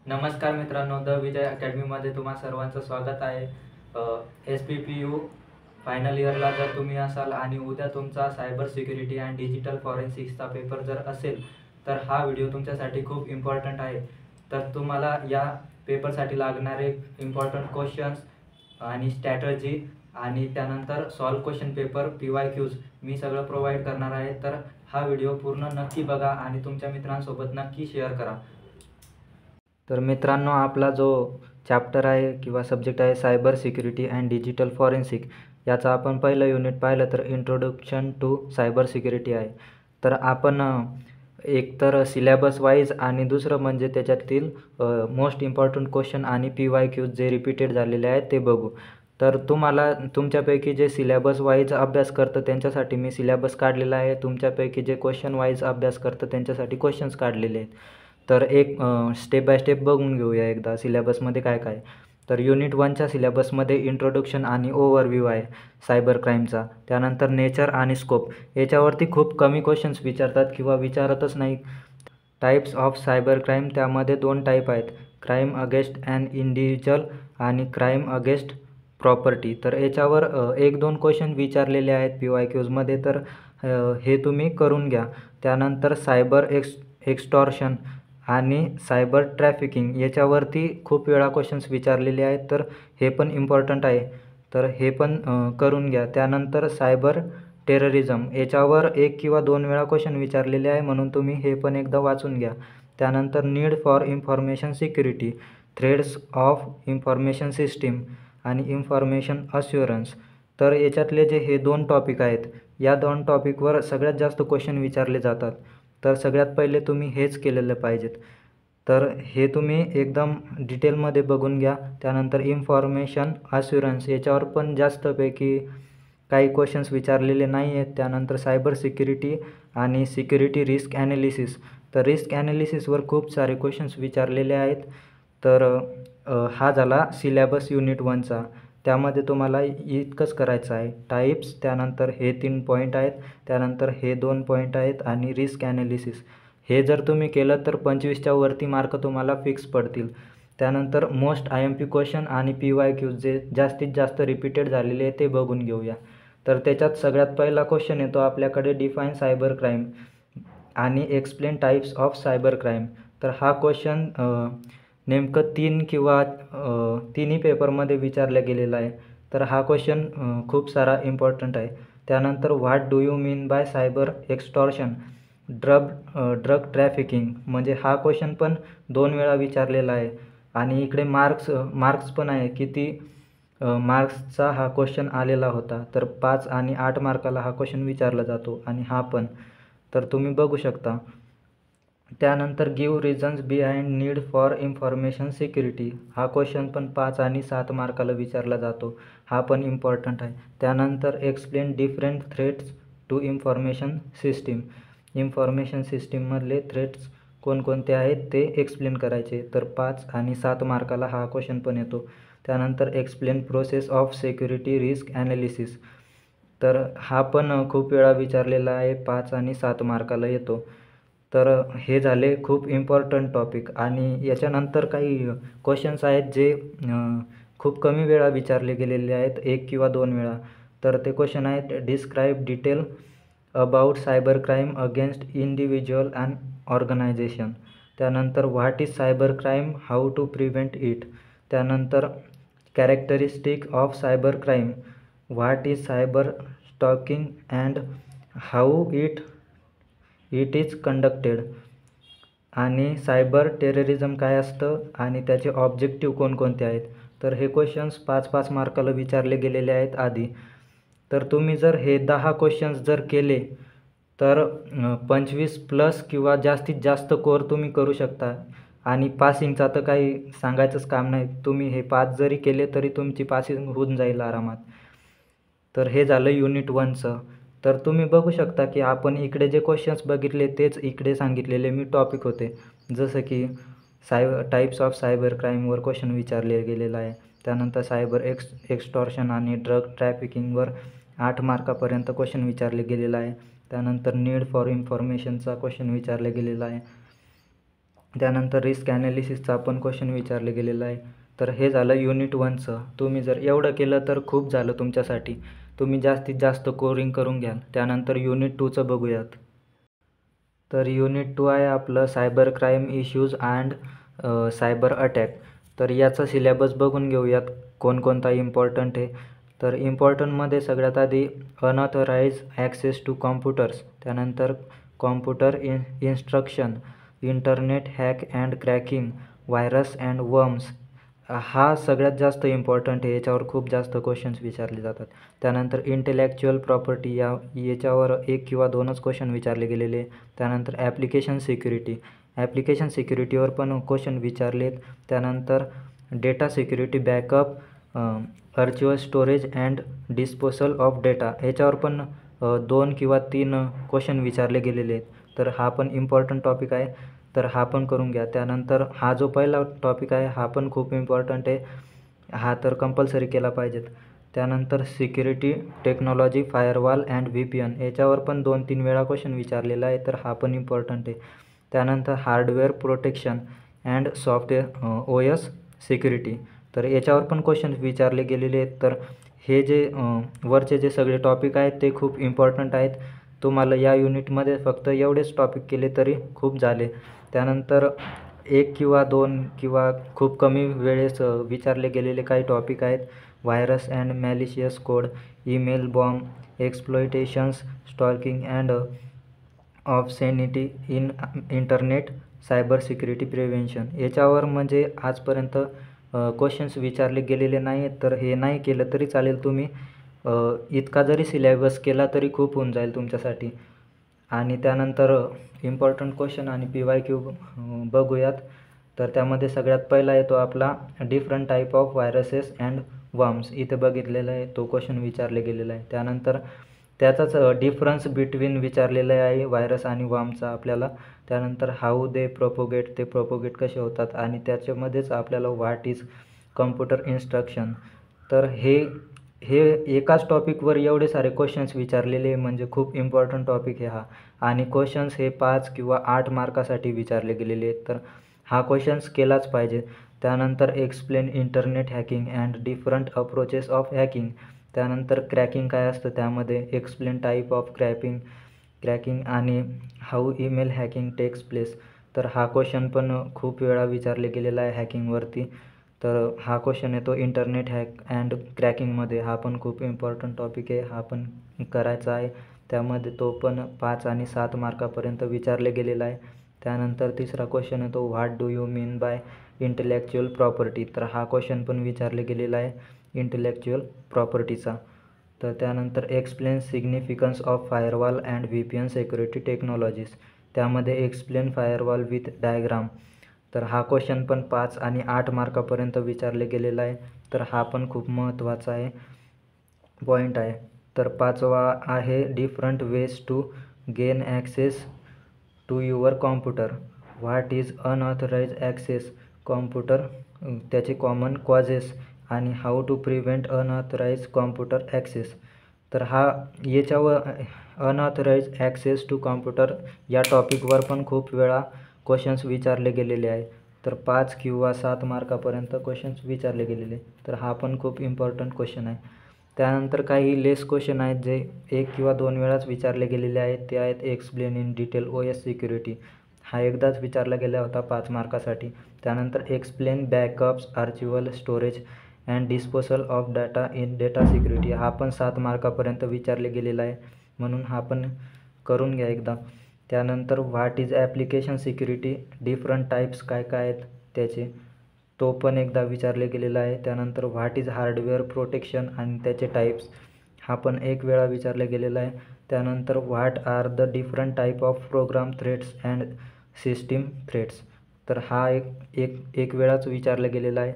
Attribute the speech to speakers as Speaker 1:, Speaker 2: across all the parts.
Speaker 1: नमस्कार मित्रांनो, द विजय अकॅडमीमध्ये तुम्हा सर्वांचं स्वागत आहे. SPPU फायनल इयरला जर तुम्ही असाल आणि उद्या तुमचा सायबर सिक्युरिटी अँड डिजिटल फॉरेन्सिक्सचा पेपर जर असेल तर हा व्हिडिओ तुमच्यासाठी खूप इम्पॉर्टंट आहे. तर तुम्हाला या पेपरसाठी लागणारे इम्पॉर्टंट क्वेश्चन्स आणि स्ट्रॅटजी आणि त्यानंतर सॉल्व क्वेश्चन पेपर PYQs मी सगळं प्रोव्हाइड करणार आहे. तर हा व्हिडिओ पूर्ण नक्की बघा आणि तुमच्या मित्रांसोबत नक्की शेअर करा. तर मित्रांनो, आपला जो चॅप्टर आहे किंवा सब्जेक्ट आहे cyber security and digital forensic, याचा आपण पहिलं युनिट पाहिलं तर इंट्रोडक्शन टू सायबर सिक्युरिटी आहे. तर आपण एक तर सिलेबस वाईज आणि दुसरं म्हणजे त्याच्यातील मोस्ट इम्पॉर्टंट क्वेश्चन आणि PYQs जे रिपीटेड झालेले आहेत ते बघू. तर तुम्हाला तुमच्यापैकी जे सिलेबस वाईज अभ्यास करतं त्यांच्यासाठी मी सिलेबस काढलेला आहे. तुमच्यापैकी जे क्वेश्चन वाईज अभ्यास करतं त्यांच्यासाठी क्वेश्चन्स काढलेले आहेत. तर एक स्टेप बाय स्टेप बघून घेऊया एकदा सिलेबसमध्ये काय काय. तर युनिट 1च्या सिलेबसमध्ये इंट्रोडक्शन आणि ओव्हरव्ह्यू आहे सायबर क्राईमचा. त्यानंतर नेचर आणि स्कोप, याच्यावरती खूप कमी क्वेश्चन्स विचारतात किंवा विचारतच नाही. टाईप्स ऑफ सायबर क्राईम, त्यामध्ये 2 टाईप आहेत, क्राईम अगेन्स्ट ॲन इंडिव्हिज्युअल आणि क्राईम अगेन्स्ट प्रॉपर्टी. तर याच्यावर 1-2 क्वेश्चन विचारलेले आहेत PYQsमध्ये, तर हे तुम्ही करून घ्या. त्यानंतर सायबर एक्स्टॉर्शन आणि सायबर ट्रॅफिकिंग याच्यावरती खूप वेळा क्वेश्चन्स विचारलेले आहेत, तर हे पण इम्पॉर्टंट आहे, तर हे पण करून घ्या. त्यानंतर सायबर टेररिझम, याच्यावर 1 किंवा 2 वेळा क्वेश्चन विचारलेले आहे, म्हणून तुम्ही हे पण एकदा वाचून घ्या. त्यानंतर need for information security, threads of information system आणि इन्फॉर्मेशन अश्युरन्स. तर याच्यातले जे हे 2 टॉपिक आहेत, या 2 टॉपिकवर सगळ्यात जास्त क्वेश्चन विचारले जातात. तर सगळ्यात पहिले तुम्ही हेच केलेलं पाहिजेत. तर हे तुम्ही एकदम डिटेलमध्ये बघून घ्या. त्यानंतर इन्फॉर्मेशन अश्युरन्स, याच्यावर पण जास्तपैकी काही क्वेश्चन्स विचारलेले नाही आहेत. त्यानंतर सायबर सिक्युरिटी आणि सिक्युरिटी रिस्क ॲनालिसिस, तर रिस्क ॲनालिसिसवर खूप सारे क्वेश्चन्स विचारलेले आहेत. तर हा झाला सिलेबस युनिट 1चा. त्यामध्ये तुम्हाला इतकंच करायचं आहे, टाईप्स, त्यानंतर हे 3 पॉईंट आहेत, त्यानंतर हे 2 पॉईंट आहेत आणि रिस्क ॲनालिसिस. हे जर तुम्ही केलं तर 25च्या वरती मार्क तुम्हाला फिक्स पडतील. त्यानंतर मोस्ट IMP क्वेश्चन आणि PYQs जे जास्तीत जास्त रिपीटेड झालेले आहे ते बघून घेऊया. तर त्याच्यात सगळ्यात पहिला क्वेश्चन येतो आपल्याकडे, डिफाईन सायबर क्राईम आणि explain types of cyber crime. तर हा क्वेश्चन नेमकं 3 किंवा तिन्ही पेपरमध्ये विचारला गेलेला आहे. तर हा क्वेश्चन खूप सारा इम्पॉर्टंट आहे. त्यानंतर what do you mean by cyber extortion, drug trafficking, म्हणजे हा क्वेश्चन पण 2 वेळा विचारलेला आहे. आणि इकडे मार्क्स पण आहे, किती मार्क्सचा हा क्वेश्चन आलेला होता. तर 5 आणि 8 मार्काला हा क्वेश्चन विचारला जातो आणि हा पण. तर तुम्ही बघू शकता. त्यानंतर give reasons behind need for information security, हा क्वेश्चन पण 5 आणि 7 मार्काला विचारला जातो. हा पण इम्पॉर्टंट आहे. त्यानंतर explain different threats to information system, information सिस्टीममधले थ्रेट्स कोणकोणते आहेत ते एक्सप्लेन करायचे. तर 5 आणि 7 मार्काला हा क्वेश्चन पण येतो. त्यानंतर explain process of security risk analysis, तर हा पण खूप वेळा विचारलेला आहे, 5 आणि 7 मार्काला येतो. तर हे झाले खूप इम्पॉर्टंट टॉपिक. आणि याच्यानंतर काही क्वेश्चन्स आहेत जे खूप कमी वेळा विचारले गेलेले आहेत, 1 किंवा 2 वेळा. तर ते क्वेश्चन आहेत, describe detail about cyber crime against individual and organization. त्यानंतर what is cyber crime, how to prevent it. त्यानंतर characteristic of cyber crime, what is cyber stalking and how it is conducted. आणि cyber terrorism काय असतं आणि त्याचे objective कोणकोणते आहेत. तर हे क्वेश्चन्स 5-5 मार्काला विचारले गेलेले आहेत आधी. तर तुम्ही जर हे 10 क्वेश्चन्स जर केले तर 25+ किंवा जास्तीत जास्त स्कोअर तुम्ही करू शकता. आणि पासिंगचा तर काही सांगायचंच काम नाही, तुम्ही हे 5 जरी केले तरी तुमची पासिंग होऊन जाईल आरामात. तर हे झालं युनिट 1चं. तर तुम्ही बघू शकता की आपण इकडे जे क्वेश्चन्स बघितले तेच इकडे सांगितलेले मी टॉपिक होते. जसं की टाईप्स ऑफ सायबर क्राईमवर क्वेश्चन विचारले गेलेला आहे. त्यानंतर सायबर एक्स्टॉर्शन आणि ड्रग ट्रॅफिकिंगवर 8 मार्कापर्यंत क्वेश्चन विचारले गेलेला आहे. त्यानंतर नीड फॉर इन्फॉर्मेशनचा क्वेश्चन विचारला गेलेला आहे. त्यानंतर रिस्क ॲनालिसिसचा पण क्वेश्चन विचारले गेलेला आहे. तर हे झालं युनिट 1चं. तुम्ही जर एवढं केलं तर खूप झालं तुमच्यासाठी. तुम्ही जास्तीत जास्त कोरिंग करून घ्याल. त्यानंतर युनिट 2चं बघूयात. तर युनिट 2 आहे आपलं cyber crime issues and cyber attack. तर याचा सिलेबस बघून घेऊयात कोणकोणता इम्पॉर्टंट आहे. तर इम्पॉर्टंटमध्ये सगळ्यात आधी अनऑथराइज ॲक्सेस टू कॉम्प्युटर्स, त्यानंतर computer instruction, internet hack and cracking, virus and worms. हा सगळ्यात जास्त इम्पॉर्टंट आहे. याच्यावर खूप जास्त क्वेश्चन्स विचारले जातात. त्यानंतर इंटेलेक्च्युअल प्रॉपर्टी याच्यावर 1 किंवा 2च क्वेश्चन विचारले गेलेले. त्यानंतर ॲप्लिकेशन सिक्युरिटी, ॲप्लिकेशन सिक्युरिटीवर पण क्वेश्चन विचारलेत. त्यानंतर data security backup, virtual storage and disposal of data, याच्यावर पण 2 किंवा 3 क्वेश्चन विचारले गेलेले आहेत. तर हा पण इम्पॉर्टंट टॉपिक आहे. तर हा पण करून घ्या. त्यानंतर हा जो पहिला टॉपिक आहे हा पण खूप इम्पॉर्टंट आहे. हा तर कंपल्सरी केला पाहिजेत. त्यानंतर security technology, firewall and VPN, याच्यावर पण 2-3 वेळा क्वेश्चन विचारलेला आहे. तर हा पण इम्पॉर्टंट आहे. त्यानंतर hardware protection and software OS security, तर याच्यावर पण क्वेश्चन विचारले गेलेले आहेत. तर हे जे वरचे जे सगळे टॉपिक आहेत ते खूप इम्पॉर्टंट आहेत. तुम्हाला या युनिटमध्ये फक्त एवढेच टॉपिक केले तरी खूप झाले. त्यानंतर 1 किंवा 2 किंवा खूप कमी वेळेस विचारले गेलेले काही टॉपिक आहेत. Virus and malicious code, email bomb, exploitations, stalking and obscenity in internet, cyber security prevention. याच्यावर म्हणजे आजपर्यंत क्वेश्चन्स विचारले गेलेले नाही आहेत. तर हे नाही केलं तरी चालेल. तुम्ही इतका जरी सिलेबस केला तरी खूप होऊन जाईल तुमच्यासाठी. आणि त्यानंतर इम्पॉर्टंट क्वेश्चन आणि PYQ बघूयात. तर त्यामध्ये सगळ्यात पहिला येतो आपला different type of viruses and worms. इथे बघितलेला आहे, तो क्वेश्चन विचारले गेलेला आहे. त्यानंतर त्याचाच डिफरन्स बिटवीन विचारलेला आहे व्हायरस आणि वर्मचा आपल्याला. त्यानंतर हाऊ दे प्रोपोगेट, ते प्रोपोगेट कसे होतात, आणि त्याच्यामध्येच आपल्याला व्हॉट इज कॉम्प्युटर इन्स्ट्रक्शन. तर हे एकाच टॉपिकवर एवढे सारे क्वेश्चन्स विचारलेले म्हणजे खूप इम्पॉर्टंट टॉपिक आहे हा. आणि क्वेश्चन्स हे 5 किंवा 8 मार्कासाठी विचारले गेलेले आहेत. तर हा क्वेश्चन्स केलाच पाहिजे. त्यानंतर explain internet hacking and different approaches of hacking. त्यानंतर क्रॅकिंग काय असतं त्यामध्ये, एक्सप्लेन टाईप ऑफ क्रॅकिंग आणि how email hacking takes place. तर हा क्वेश्चन पण खूप वेळा विचारले गेलेला आहे हॅकिंगवरती. तर हा क्वेश्चन येतो इंटरनेट हॅक अँड क्रॅकिंगमध्ये. हा पण खूप इम्पॉर्टंट टॉपिक आहे. हा पण करायचा आहे. त्यामध्ये तो पण 5 आणि 7 मार्कापर्यंत विचारले गेलेला आहे. त्यानंतर तिसरा क्वेश्चन येतो what do you mean by intellectual property. तर हा क्वेश्चन पण विचारले गेलेला आहे इंटेलेक्च्युअल प्रॉपर्टीचा. तर त्यानंतर explain significance of firewall and VPN security technologies. त्यामध्ये एक्सप्लेन फायरवॉल विथ डायग्राम. तर हा क्वेश्चन पण 5 आणि 8 मार्कापर्यंत विचारले गेलेला आहे. तर हा पण खूप महत्त्वाचा आहे, पॉईंट आहे. तर 5वा आहे different ways to gain access to your computer. What is unauthorise access computer, त्याचे कॉमन कॉजेस, आणि how to prevent unauthorise computer access. तर याच्यावर अनऑथराइज ॲक्सेस टू कॉम्प्युटर या टॉपिकवर पण खूप वेळा क्वेश्चन्स विचारले गेलेले आहे. तर 5 किंवा 7 मार्कापर्यंत क्वेश्चन्स विचारले गेलेले. तर हा पण खूप इम्पॉर्टंट क्वेश्चन आहे. त्यानंतर काही लेस क्वेश्चन आहेत जे 1 किंवा 2 वेळाच विचारले गेलेले आहेत. ते आहेत explain in detail OS security. हा एकदाच विचारला गेला होता 5 मार्कासाठी. त्यानंतर explain backups, archival storage and disposal of data in data security. हा पण 7 मार्कापर्यंत विचारले गेलेला आहे, म्हणून हा पण करून घ्या एकदा. त्यानंतर what is application security, different types काय काय आहेत त्याचे, तो पण एकदा विचारले गेलेला आहे. त्यानंतर व्हॉट इज हार्डवेअर प्रोटेक्शन आणि त्याचे टाईप्स, हा पण 1 वेळा विचारला गेलेला आहे. त्यानंतर what are the different type of program threats and system threats. तर हा एक वेळाच विचारला गेलेला आहे.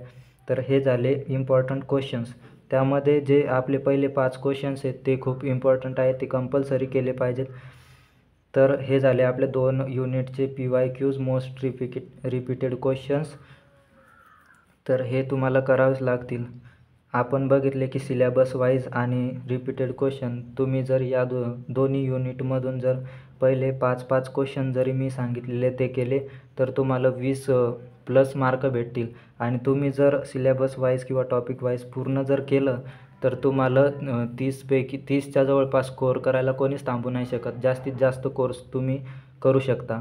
Speaker 1: तर हे झाले इम्पॉर्टंट क्वेश्चन्स. त्यामध्ये जे आपले पहिले 5 क्वेश्चन्स आहेत ते खूप इम्पॉर्टंट आहेत, ते कंपल्सरी केले पाहिजेत. तर हे झाले आपले 2 युनिटचे PYQs, मोस्ट रिपीटेड क्वेश्चन्स. तर हे तुम्हाला करावेच लागतील. आपण बघितले की सिलेबस वाईज आणि रिपीटेड क्वेश्चन तुम्ही जर या दोन्ही युनिटमधून जर पहिले 5-5 क्वेश्चन जरी मी सांगितलेले ते केले तर तुम्हाला 20 प्लस मार्क भेटतील. आणि तुम्ही जर सिलेबस वाईज किंवा टॉपिक वाईज पूर्ण जर केलं तर तुम्हाला 30पैकी 30च्या जवळपास स्कोअर करायला कोणीच थांबू नाही शकत. जास्तीत जास्त कोर्स तुम्ही करू शकता.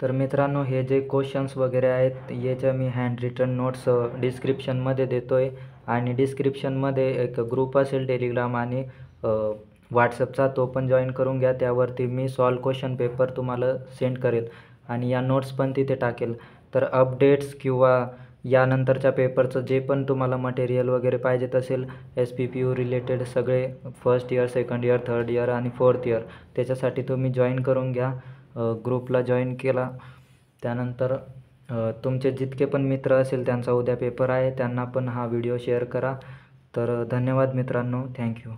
Speaker 1: तर मित्रांनो, हे जे क्वेश्चन्स वगैरे आहेत याच्या मी हँड रिटन नोट्स डिस्क्रिप्शनमध्ये देतो आहे. आणि डिस्क्रिप्शनमध्ये एक ग्रुप असेल टेलिग्राम आणि व्हॉट्सअपचा, तो पण जॉईन करून घ्या. त्यावरती मी सॉल्व क्वेश्चन पेपर तुम्हाला सेंड करेल आणि या नोट्स पण तिथे टाकेल. तर अपडेट्स किंवा यानंतरच्या पेपरचं जे पण तुम्हाला मटेरियल वगैरे पाहिजेत असेल SPPU रिलेटेड सगळे first year, second year, third year आणि फोर्थ इयर, त्याच्यासाठी तुम्ही जॉईन करून घ्या. ग्रुपला जॉईन केला त्यानंतर तुमचे जितके पण मित्र असेल त्यांचा उद्या पेपर आहे त्यांना पण हा व्हिडिओ शेअर करा. तर धन्यवाद मित्रांनो. थँक्यू.